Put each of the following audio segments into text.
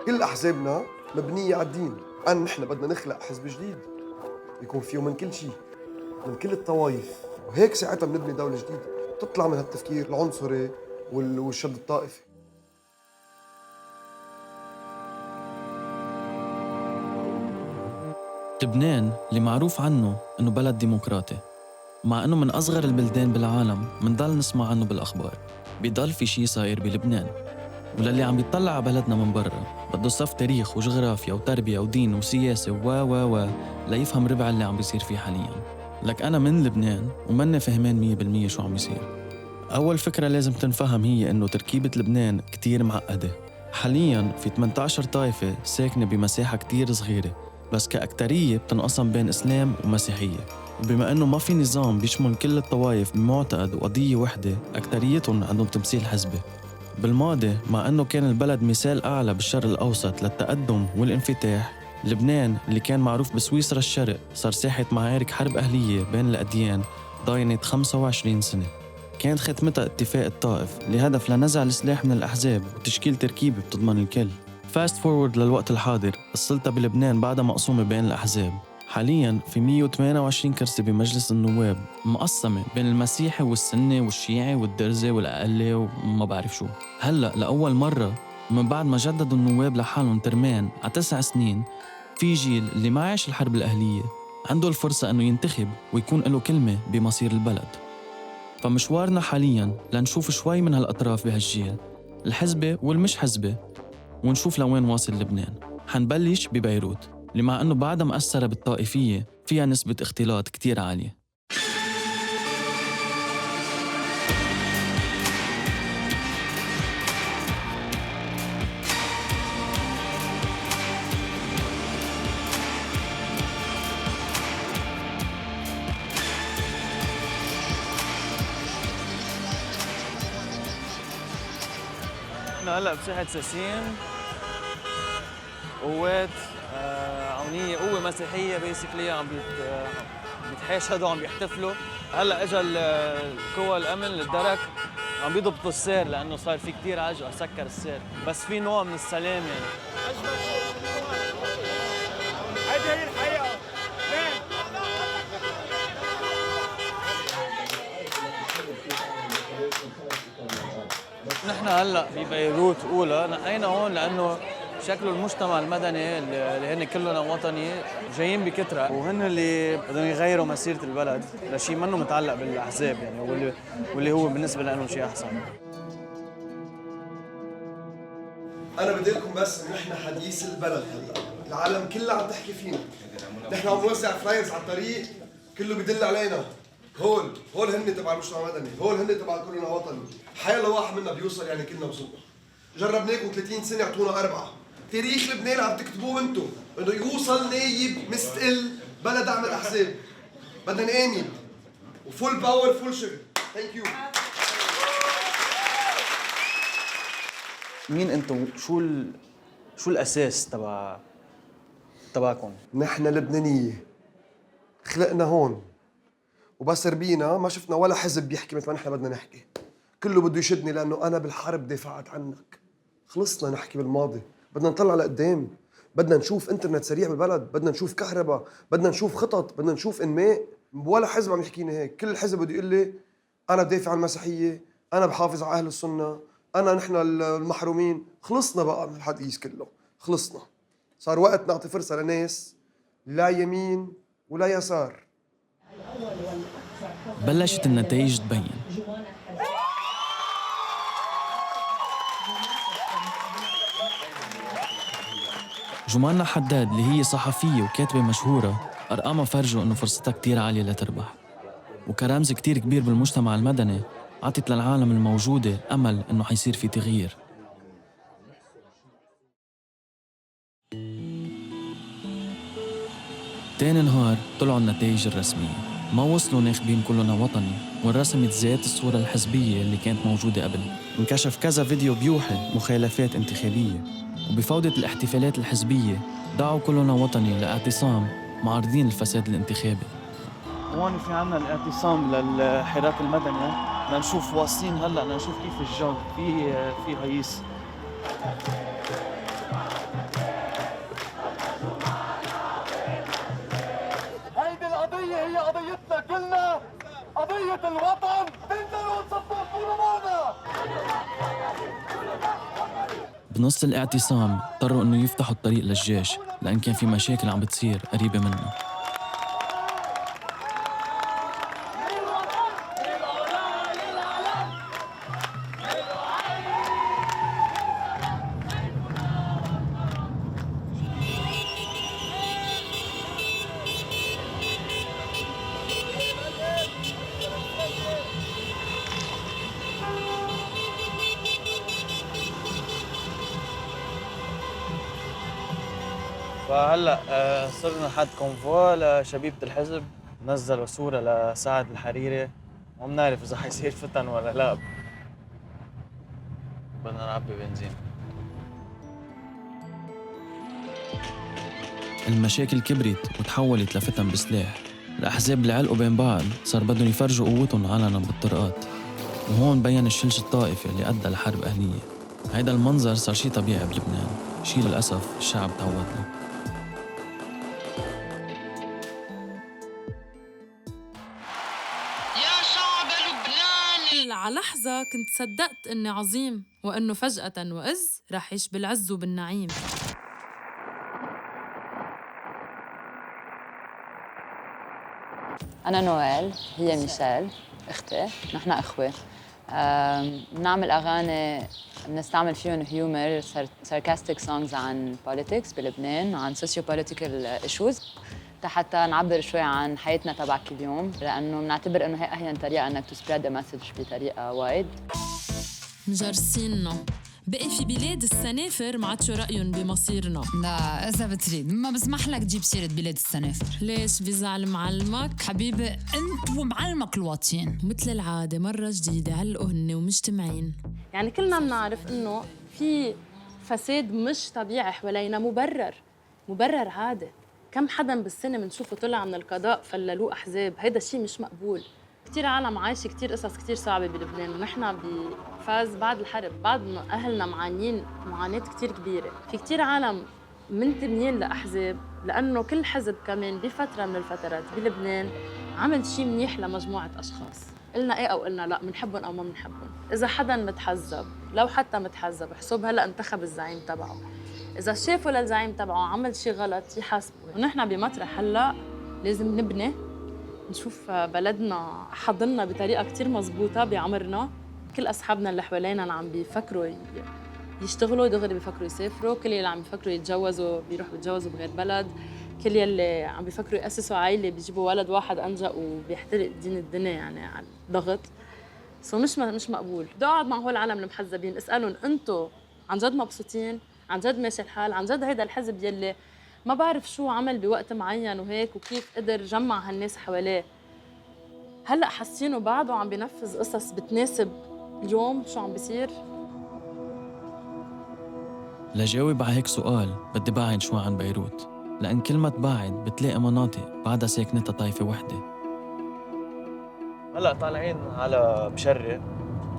كل أحزابنا مبنية على الدين. نحن بدنا نخلق حزب جديد يكون فيه من كل شيء، من كل الطوائف، وهيك ساعتها بنبني دولة جديدة تطلع من هالتفكير العنصري والشد الطائفي. لبنان اللي معروف عنه إنه بلد ديمقراطي، مع إنه من أصغر البلدان بالعالم منضل نسمع عنه بالأخبار، بيضل في شي صاير بلبنان. وللي عم بيطلع على بلدنا من برا بده صف تاريخ وجغرافيا وتربية ودين وسياسة و ليفهم ربع اللي عم بيصير فيه حالياً. لك أنا من لبنان ومني فهمان 100% شو عم بيصير. أول فكرة لازم تنفهم هي إنه تركيبة لبنان كتير معقدة. حالياً في 18 طائفة ساكنة بمساحة كتير صغيرة، بس كأكترية بتنقسم بين إسلام ومسيحية. وبما إنه ما في نظام بيشمل كل الطوائف بمعتقد وقضية وحدة، أكتريتهم عندهم تمثيل حزبي. بالماضي مع أنه كان البلد مثال أعلى بالشرق الأوسط للتقدم والانفتاح، لبنان اللي كان معروف بسويسرا الشرق صار ساحة معارك حرب أهلية بين الأديان ضاينت 25 سنة. كانت ختمتها اتفاق الطائف لهدف لنزع السلاح من الأحزاب وتشكيل تركيبة بتضمن الكل. فاست فورورد للوقت الحاضر، السلطة بلبنان بعدها مقسومة بين الأحزاب. حالياً في 128 كرسي بمجلس النواب، مقسمة بين المسيحي والسني والشيعي والدرزي والأقلي وما بعرف شو. هلأ لأول مرة من بعد ما جددوا النواب لحالهم ترمان على 9 سنين، في جيل اللي ما عاش الحرب الأهلية عنده الفرصة أنه ينتخب ويكون له كلمة بمصير البلد. فمشوارنا حالياً لنشوف شوي من هالأطراف بهالجيل، الحزبة والمش حزبة، ونشوف لوين واصل لبنان. حنبلش ببيروت اللي مع أنه بعدها مأثرة بالطائفية فيها نسبة اختلاط كتير عالية. احنا هلا بساحة ساسين، قوات عونية، قوة مسيحية بيسكلي عم بيتحاشدوا، عم بيحتفلوا. هلا اجى القوى الامن الدرك عم بيضبطوا السير لانه صار في كثير عجقة سكر السير، بس في نوع من السلام يعني. هيدي هي الحقيقة. نحن هلا ببيروت اولى نقينا هون لانه شكله المجتمع المدني اللي هن كلنا وطني جايين بكثره، وهن اللي بدهم يغيروا مسيره البلد لشيء منه متعلق بالاحزاب يعني، واللي هو بالنسبه لهم شيء احسن. أنا بدي لكم بس إنه نحن حديث البلد هلا، العالم كلها عم تحكي فينا. نحن عم نوزع فلايرز على الطريق كله بدل علينا. هول هن تبع المجتمع المدني، هول هن تبع كلنا وطني. حيلا واحد منا بيوصل يعني كلنا وصلنا. جربناكم 30 سنة اعطونا 4. تاريخ لبنان عم تكتبوه انتم، انه يوصل نايب مستقل بلا دعم الاحزاب. بدنا نآمن وفول باور فول شغل. ثانك يو. مين انتم؟ شو الاساس تبعكم؟ نحن لبنانية، خلقنا هون، وبس ربينا ما شفنا ولا حزب بيحكي مثل ما نحن بدنا نحكي. كله بده يشدني لانه انا بالحرب دافعت عنك. خلصنا نحكي بالماضي، بدنا نطلع لقدام. بدنا نشوف انترنت سريع بالبلد، بدنا نشوف كهرباء، بدنا نشوف خطط، بدنا نشوف انماء. ولا حزب عم يحكيني هيك. كل حزب بده يقول لي انا بدافع عن المسيحيه، انا بحافظ على اهل السنه، نحن المحرومين. خلصنا بقى من الحديث كله، خلصنا. صار وقت نعطي فرصه لناس لا يمين ولا يسار. بلشت النتائج تبين. جمانة حداد اللي هي صحفية وكاتبة مشهورة، أرقامها فرجوا إنه فرصتها كتير عالية لتربح، وكرمز كتير كبير بالمجتمع المدني عطت للعالم الموجودة أمل إنه حيصير في تغيير. تاني نهار طلعوا النتائج الرسمية، ما وصلوا ناخبين كلنا وطني، وانرسمت ذات الصورة الحزبية اللي كانت موجودة قبل. انكشف كذا فيديو بيوحي مخالفات انتخابية، وبفوضى الاحتفالات الحزبية دعوا كلنا وطني لاعتصام معارضين الفساد الانتخابي. هون في عنا الاعتصام للحراك المدني، لنشوف واصلين هلا، لنشوف كيف الجو في هيس. هيدي القضية هي قضيتنا كلنا، قضية الوطن. تنزلوا وتصفوا كونوا معنا. بنص الاعتصام اضطروا انه يفتحوا الطريق للجيش لان كان في مشاكل عم بتصير قريبه منه. فهلا صرنا حد كونفوا لشبيبة الحزب، نزلوا صورة لسعد الحريري، وما بنعرف إذا حيصير فتن ولا لا. بدنا نعبي بنزين. المشاكل كبرت وتحولت لفتن بسلاح. الأحزاب اللي علقوا بين بعض صار بدهم يفرجوا قوتهم علنا بالطرقات، وهون بين الشلش الطائفي اللي أدى لحرب أهلية. هيدا المنظر صار شي طبيعي بلبنان، شي للأسف الشعب تعود له. يا شعب لبنان، على لحظة كنت صدقت إني عظيم وإنه فجأة وإز رح يعيش بالعز وبالنعيم. أنا نوال، هي ميشيل أختي، نحن إخوة. بنعمل أغاني بنستعمل فيهم هيومر sarcastic songs عن politics بلبنان، عن socio-political issues، حتى نعبر شوي عن حياتنا تبع كل يوم، لأنه بنعتبر إنه هي أهين طريقة إنك to spread a message بطريقة وايد. مجرسيننا بقي في بلاد السنافر ما عاد شو رأيهم بمصيرنا. لا إذا بتريد ما بسمح لك تجيب سيرة بلاد السنافر. ليش بزعل معلمك؟ حبيبي أنت ومعلمك الواطيين. مثل العادة مرة جديدة علقوا هن ومجتمعين. يعني كلنا بنعرف إنه في فساد مش طبيعي حوالينا، مبرر عادي. كم حدا بالسنة بنشوفه طلع من القضاء فللوه أحزاب، هيدا الشيء مش مقبول. كتير عالم عايشة كتير قصص كتير صعبة بلبنان، ونحن بفاز بعد الحرب، بعد ما أهلنا معانين معاناة كتير كبيرة. في كتير عالم منتميين لأحزاب، لأنه كل حزب كمان بفترة من الفترات بلبنان عمل شيء منيح لمجموعة أشخاص. قلنا إيه أو قلنا لا، منحبهم أو ما منحبهم. إذا حدا متحزب، لو حتى متحزب، حسب هلأ انتخب الزعيم تبعه، إذا شافوا للزعيم تبعه عمل شيء غلط يحاسبه. ونحن بمطرح هلأ لازم نبني، نشوف بلدنا حضننا بطريقة كتير مزبوطة بعمرنا. كل أصحابنا اللي حوالينا عم بيفكروا يشتغلوا دغري، بيفكروا يسافروا. كل اللي عم بيفكروا يتجوزوا بيروحوا بيتجوزوا بغير بلد. كل يلي عم بيفكروا يأسسوا عائلة بيجيبوا ولد واحد أنجأ وبيحترق دين الدنيا، يعني على الضغط. مش مقبول. بدي أقعد مع هول العالم المحزبين اسألهم أنتوا عن جد مبسوطين؟ عن جد ماشي الحال؟ عن جد هيدا الحزب يلي ما بعرف شو عمل بوقت معين وهيك وكيف قدر جمع هالناس حواليه، هلأ حاسينه بعده عم بينفذ قصص بتناسب اليوم شو عم بيصير؟ لجاوب على هيك سؤال بدي بعد شوي عن بيروت، لأن كل ما تبعد بتلاقي مناطق بعدها ساكنتها طائفة وحدة. هلا طالعين على بشري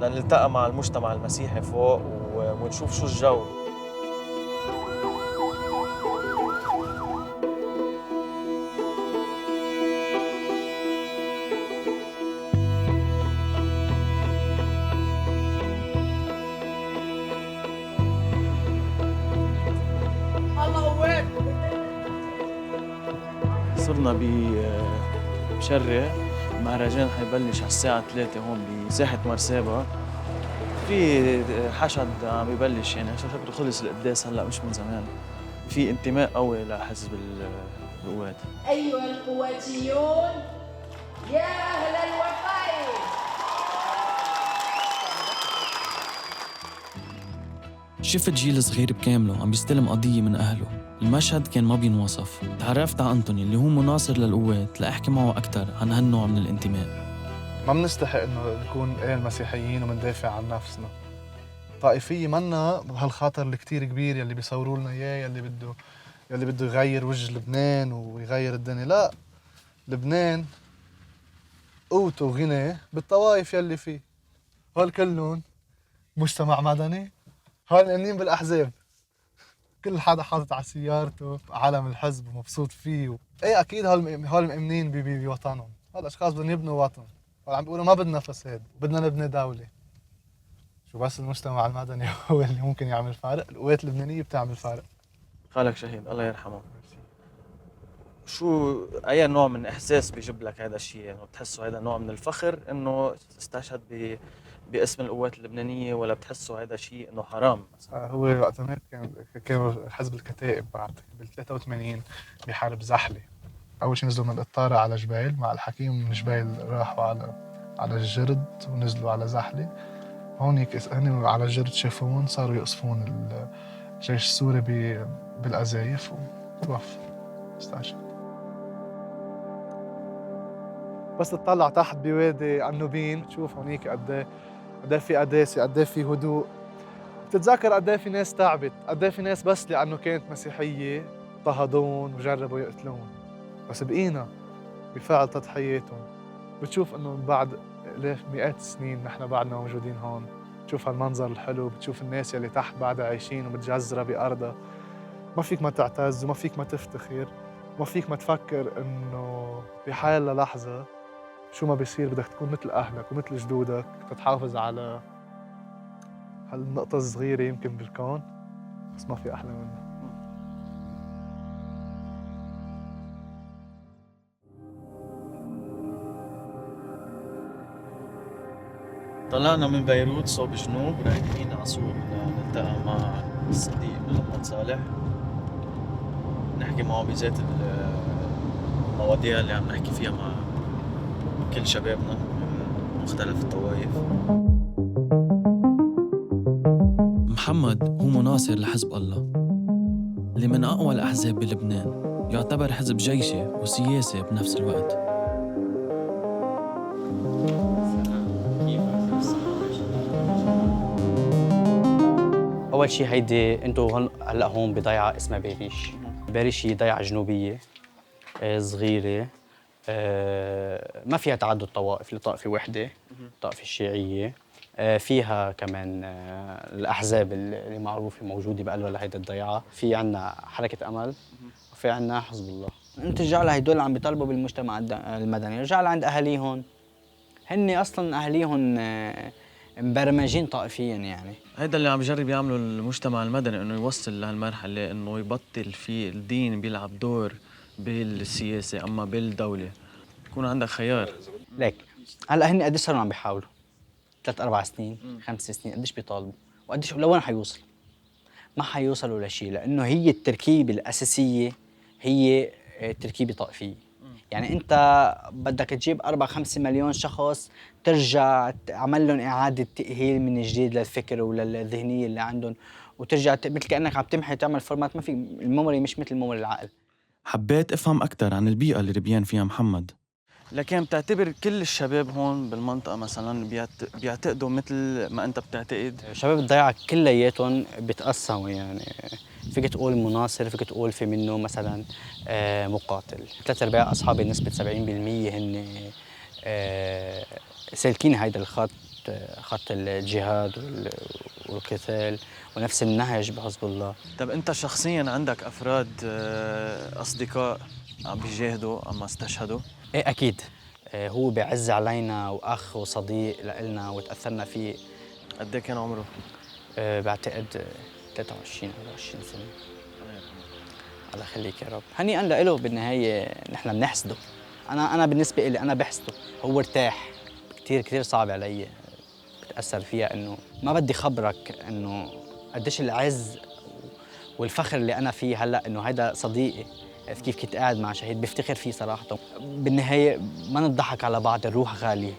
لنلتقى مع المجتمع المسيحي فوق ونشوف شو الجو. صرنا بشري، المهرجان حيبلش على الساعة 3 هون بساحة مرسابة. في حشد عم يبلش، يعني شكله خلص القداس هلا مش من زمان. في انتماء قوي لحزب القوات. أيها القواتيون يا أهل الوفاء، شفت جيل صغير بكامله عم بيستلم قضية من أهله. المشهد كان ما بينوصف. تعرفت على أنتوني اللي هو مناصر للقوات لأحكي معه أكتر عن هالنوع من الانتماء. ما بنستحق إنه نكون المسيحيين ومندافع عن نفسنا. طائفية منا بهالخاطر الكتير كبير يلي بيصوروا لنا إياه، يلي بده يغير وجه لبنان ويغير الدنيا. لا، لبنان قوته وغناه بالطوائف يلي فيه. هول كلهم مجتمع مدني، هول مأمنين بالأحزاب. كل حدا حاطط على سيارته علم الحزب ومبسوط فيه ايه اكيد هول مؤمنين بوطنهم، هول اشخاص بدهم يبنوا وطن، هول عم بيقولوا ما بدنا فساد، بدنا نبني دوله. شو بس المجتمع المدني هو اللي ممكن يعمل فارق، القوات اللبنانيه بتعمل فارق. خالك شهيد الله يرحمه. شو اي نوع من احساس بيجيب لك هذا الشيء؟ يعني بتحسه هذا نوع من الفخر انه استشهد باسم القوات اللبنانيه، ولا بتحسه هذا شيء انه حرام مثلا؟ هو وقت ما كان حزب الكتائب بعد بال 83 بحرب زحله، اول شيء نزلوا من القطاره على جبيل مع الحكيم، من جبيل راحوا على الجرد ونزلوا على زحله. هونيك هن على الجرد شافون صاروا يقصفون الجيش السوري بالقذايف وتوفى استشهد. بس تطلع تحت بوادي النوبين تشوف هونيك قد ايه في قداسه، قد ايه في هدوء، بتتذكر قد ايه في ناس تعبت، قد ايه في ناس بس لانه كانت مسيحيه اضطهدون وجربوا يقتلون، بس بقينا بفعل تضحياتهم. بتشوف انه بعد مئات السنين نحن بعدنا موجودين هون، بتشوف هالمنظر الحلو، بتشوف الناس يلي تحت بعدها عايشين ومتجذرة بأرضها. ما فيك ما تعتز وما فيك ما تفتخر، ما فيك ما تفكر انه بحال للحظة شو ما بيصير بدك تكون مثل أهلك ومثل جدودك تتحافظ على هالنقطة الصغيرة يمكن بالكون، بس ما في أحلى منها. طلعنا من بيروت صوب جنوب رايحين على سور نلتقى مع الصديق محمد صالح، نحكي معه بذات المواضيع اللي عم نحكي فيها مع كل شبابنا من مختلف الطوائف. محمد هو مناصر لحزب الله اللي من أقوى الأحزاب بلبنان، يعتبر حزب جيشي وسياسي بنفس الوقت. أول شيء هيدي أنتوا هلأ هون بضيعة اسمها بيريش. بيريش هي ضيعة جنوبية صغيرة، ما فيها تعدد طوائف، لطائفة وحدة، الطائفة الشيعية. فيها كمان الأحزاب اللي معروفة موجودة بقلبها لهيدي الضيعة. في عنا حركة أمل وفي عنا حزب الله. أنت رجع لهدول عم بيطالبوا بالمجتمع المدني، رجع لعند أهاليهم، هن أصلاً أهاليهم مبرمجين طائفياً. يعني هيدا اللي عم بجرب يعمله المجتمع المدني، انه يوصل لهالمرحله انه يبطل في الدين بيلعب دور بالسياسه، اما بالدوله يكون عندك خيار. ليك هلا هن قديش صاروا عم بيحاولوا؟ 3-4 سنين، 5 سنين، قديش بيطالبوا؟ وقديش لوين حيوصل؟ ما حيوصلوا لشيء، لانه هي التركيبه الاساسيه هي تركيبه طائفيه. يعني انت بدك تجيب 4-5 مليون شخص ترجع تعمل لهم اعاده تاهيل من جديد للفكر وللذهنيه اللي عندهم، وترجع مثل كانك عم تمحي تعمل فورمات. ما في الميموري مش مثل الميموري العقل. حبيت افهم اكثر عن البيئه اللي ربيان فيها محمد. لكن بتعتبر كل الشباب هون بالمنطقه مثلا بيعتقدوا مثل ما انت بتعتقد؟ شباب الضيعه كلياتهم بيتقسموا، يعني فيك تقول مناصر، فيك تقول في منه مثلا مقاتل. 3/4 اصحابي نسبه 70% هن سالكين هيدا الخط، خط الجهاد والقتال ونفس النهج بحزب الله. طب انت شخصيا عندك افراد اصدقاء عم بيجاهدوا اما استشهدوا؟ ايه اكيد. هو بيعز علينا واخ وصديق لنا وتاثرنا فيه. قد ايه كان عمره؟ بعتقد 23 أو 20 سنه. الله يخليك يا رب. هنيئا له. بالنهايه نحن بنحسده. انا بالنسبه لي انا بحسده. هو ارتاح. كثير صعب علي، بتاثر فيها. انه ما بدي خبرك انه قديش العز والفخر اللي انا فيه هلا، انه هيدا صديقي. كيف كنت قاعد مع شهيد بفتخر فيه صراحه. بالنهايه ما نضحك على بعض، الروح غاليه،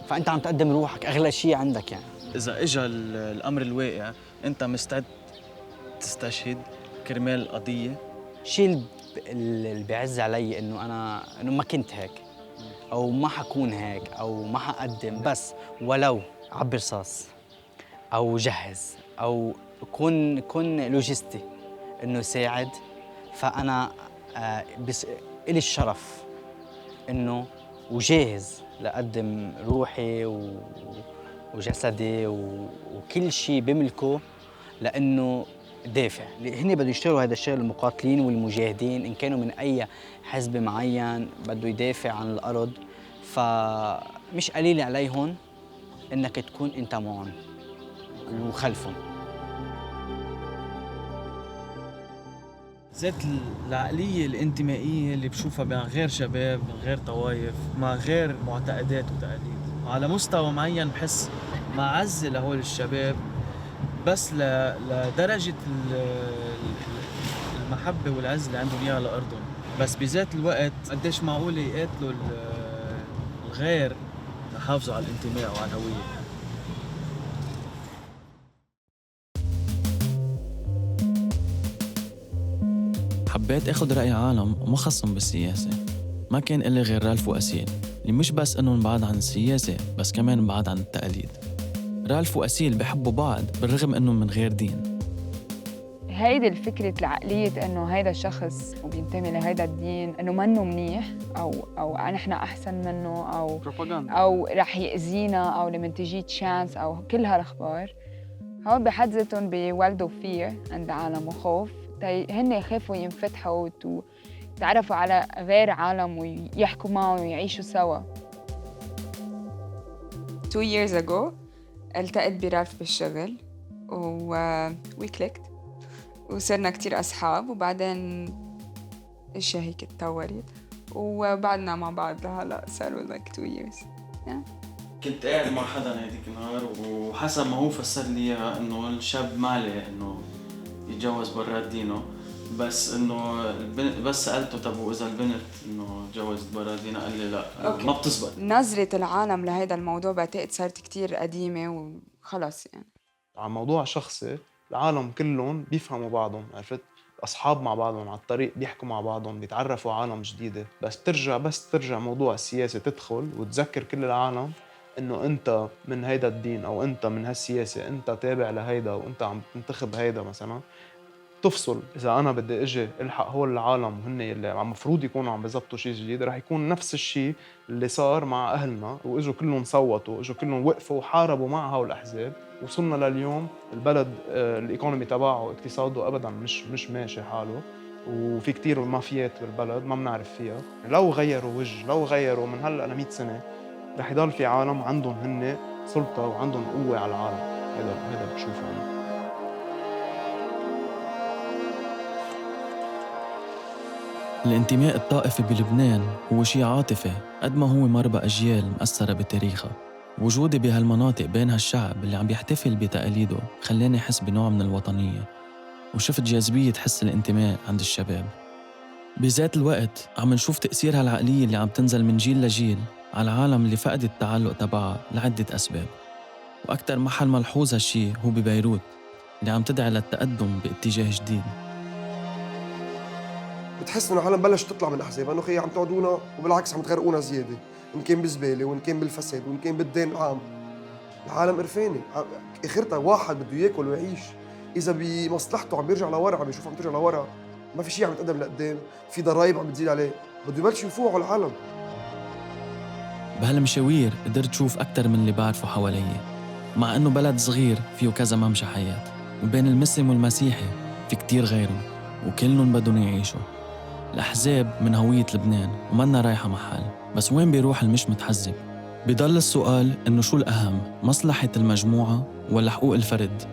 فانت عم تقدم روحك اغلى شيء عندك. يعني اذا اجى الامر الواقع انت مستعد تستشهد كرمال قضيه؟ الشيء اللي بيعز علي انه ما كنت هيك، او ما حكون هيك، او ما حقدم، بس ولو عبي رصاص او جهز او كن لوجستي انه ساعد. فانا إلي الشرف انه وجاهز لأقدم روحي وجسدي وكل شيء بملكه، لانه تدافع. هن بده يشتغلوا هذا الشغل، المقاتلين والمجاهدين إن كانوا من أي حزب معين بده يدافع عن الأرض، فمش قليل عليهم إنك تكون أنت معهم وخلفهم. ذات العقلية الانتمائية اللي بشوفها مع غير شباب، من غير طوائف، مع غير معتقدات وتقاليد. على مستوى معين بحس معزة لهول الشباب، بس لدرجة المحبة والعز اللي عندهم إياها لأرضهم. بس بذات الوقت قديش معقول يقاتلوا الغير لحافظوا على الانتماء وعلى الهوية. حبيت اخذ رأي عالم وما خصهم بالسياسة. ما كان إلي غير رالف وأسيل، اللي مش بس إنهم بعاد عن السياسة بس كمان بعاد عن التقاليد. رالف وأسيل بحبوا بعض بالرغم إنهم من غير دين. هيدي الفكرة العقلية إنه هيدا الشخص وبينتمي لهيدا الدين إنه منه منيح أو نحن أحسن منه أو رح يأذينا أو لمن تجي تشانس أو كل هالأخبار، هول بحد ذاتهم بيولدوا فير عند العالم وخوف. هن يخافوا ينفتحوا ويتعرفوا على غير عالم ويحكوا معهم ويعيشوا سوا. 2 years ago التقيت برالف بالشغل وي كليكت وصرنا كتير أصحاب، وبعدين الأشياء هيك اتطورت وبعدنا مع بعض لهلا صاروا like 2 years. كنت قاعد مع حدا هيديك النهار وحسب ما هو فسر لي اياها انه الشاب ما عليه انه يتجوز برات دينه، بس انه بس سالته طب واذا البنت انه تجوزت برات دينها قال لي لا أوكي. ما بتزبط. نظرة العالم لهذا الموضوع بعتقد صارت كتير قديمة وخلص يعني. على موضوع شخصي العالم كلهم بيفهموا بعضهم، عرفت؟ أصحاب مع بعضهم على الطريق بيحكوا مع بعضهم، بيتعرفوا عالم جديدة. بس ترجع موضوع السياسة تدخل وتذكر كل العالم إنه أنت من هيدا الدين أو أنت من هالسياسة، أنت تابع لهيدا وأنت عم تنتخب هيدا مثلاً. تفصل إذا أنا بدي أجي ألحق هول العالم وهن اللي مفروض يكونوا عم بيزبطوا شيء جديد، رح يكون نفس الشيء اللي صار مع أهلنا وإجوا كلهم صوتوا، إجوا كلهم وقفوا وحاربوا مع هول الأحزاب. وصلنا لليوم البلد الإيكونومي تبعه اقتصاده أبداً مش ماشي حاله، وفي كتير مافيات بالبلد ما بنعرف فيها. لو غيروا وجه، لو غيروا من هلأ ل 100 سنة رح يضل في عالم عندهم هن سلطة وعندهم قوة على العالم. هذا بشوفه أنا. الانتماء الطائفي بلبنان هو شيء عاطفي قد ما هو مربى أجيال مأثرة بتاريخها. وجودي بهالمناطق بين هالشعب اللي عم بيحتفل بتقاليده خلاني أحس بنوع من الوطنية، وشفت جاذبية حس الانتماء عند الشباب. بذات الوقت عم نشوف تأثير هالعقلية اللي عم تنزل من جيل لجيل على العالم اللي فقد التعلق تبعها لعدة أسباب. وأكتر محل ملحوظ هالشي هو ببيروت اللي عم تدعي للتقدم باتجاه جديد. بتحس انه العالم بلش تطلع من الاحزاب، انه خي عم تعودونا وبالعكس عم تغرقونا زياده، ان كان بالزباله وان كان بالفساد وان كان بالدين العام. العالم قرفانه، اخرتها واحد بده ياكل ويعيش. اذا بمصلحته عم بيرجع لورا، عم بيشوف عم ترجع لورا، ما في شيء عم يتقدم لقدام، في ضرايب عم بتزيد عليه، بده يبلشوا يفوقوا العالم. بهالمشاوير قدرت شوف أكتر من اللي بعرفه حوالي، مع إنه بلد صغير فيه كذا ممشى حياة، وبين المسلم والمسيحي في كتير غيره وكلهم بدهم يعيشوا. الأحزاب من هوية لبنان ومنا رايحة محل، بس وين بيروح المش متحزب؟ بيضل السؤال إنه شو الأهم، مصلحة المجموعة ولا حقوق الفرد؟